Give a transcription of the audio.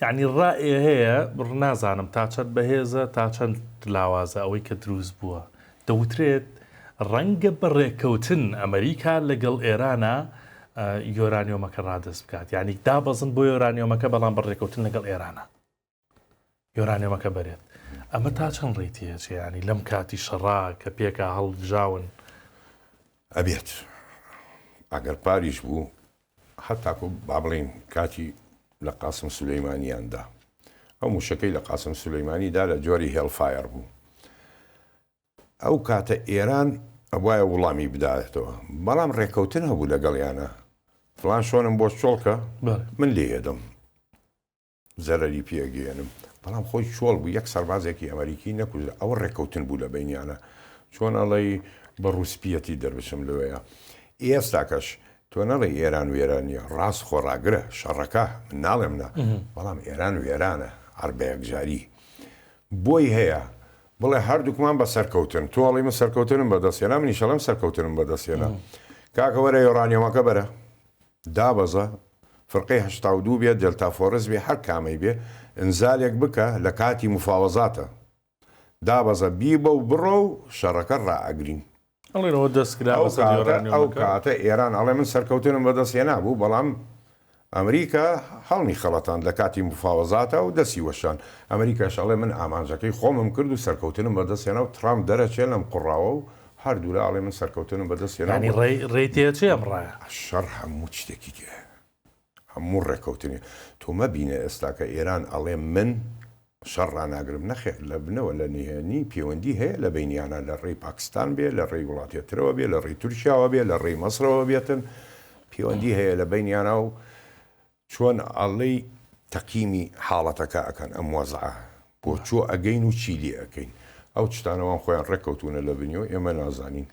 يعني الرأي هي برنازانم تاچەند بەهێزە تا چەند لاوازە ئەوەی کە دروست بووە دەوترێت ڕەنگە بەڕێکەوتن ئەمریکا لەگەڵ ئێرانە یۆرانیۆمەکە ڕادست بکات یعنی دابەزن بۆ یۆرانیۆمەکە بەڵام بەڕێکەوتن لەگەڵ ئێرانە یۆرانیۆمەکە بەرێت ئەمە تا چەند ڕێتی هەچێ ینی لەم کاتی شەڕا کە پێکە هەڵبژاون ئەبێت ئەگەر پاریش بوو هەتاکو با بڵێن کاتی لە قاسم سولەیمانیاندا ئەو موشەکەی لە قاسم سولەیمانیدا لە جۆری هێڵفایر بوو ئەو کاتە ئێران ئەوایە وڵامی بداتەوە بەڵام ڕێکەوتن هەبوو لەگەڵیانە فلان شۆنم بۆ چۆڵکە من لێدەم زەرەری پێگەێنم بەڵام خۆی چۆڵ بوو یەک سەربازێکی ئەمریکی نەکوژرا ئەوە ڕێکەوتن بوو لە بینیانە چۆن ئەڵێی بە ڕووسپیەتی دەربچم لەوەیە ئێستاکەش تۆ نەڵێ ئێران وێرانیە ڕاست خۆڕاگرە شەڕەکە من ناڵێم نە بەڵام ئێران وێرانە هەربەیەک جاری بۆی هەیە بڵێ هەردووکمان بە سەرکەوتن تۆڵی من سەرکەوتنم بەدەستێنا منی شەڵم سەرکەوتنم بەدەستێنا کاکە وەرە یۆرانیۆمەکە بەرە دابەزە فرقەی 82 بێت دلتافۆرس بێ هەر کامەی بێ ئنزالێک بکە لە کاتی مفاوەزاتە دابەزە بیبە و بڕۆ و شەڕەکە ڕائەگرین ئەو کاتە ئێران ئەڵێ من سەرکەوتنم بەدەستێنا بوو بەڵام ئەمریکا هەڵنی خەڵەتان لە کاتی مفاوەزاتە و دەسی وەشان ئەمریکاش ئەڵێ من ئامانجەکەی خۆمم کرد و سەرکەوتنم بەدەستێنا و ترامپ دەرەچێ لەم قوڕاوە و هەردوو لە ئەڵێ من سەرکەوتنم بەدەستێنا ڕێتێچێ ئەم ڕایە شەڕ هەموو شتێکی دێ هەموو ڕێکەوتنی تۆ مەبینە ئێستا کە ئێران ئەڵێ من شەڕ ڕناگرم نەخێر لە بنەوە لە نهێنی پەیوەندی هەیە لە بینیانە لە ڕێی پاکستان بێ لە ڕێی وڵاتێترەوە بێ لە ڕێی تورکیاوە بێ لە ڕێی مەسرەوە بێتن پەیوەندی هەیە لە بینیانە و چۆن ئەڵێی تەقیمی حاڵەتەکە ئەکەن ئەم وەزعە بۆ چۆ ئەگەین و چی لێ ئەەکەین ئەو شتانەوەم خۆیان ڕێککەوتونە لە بنیۆ ئێمە نازانین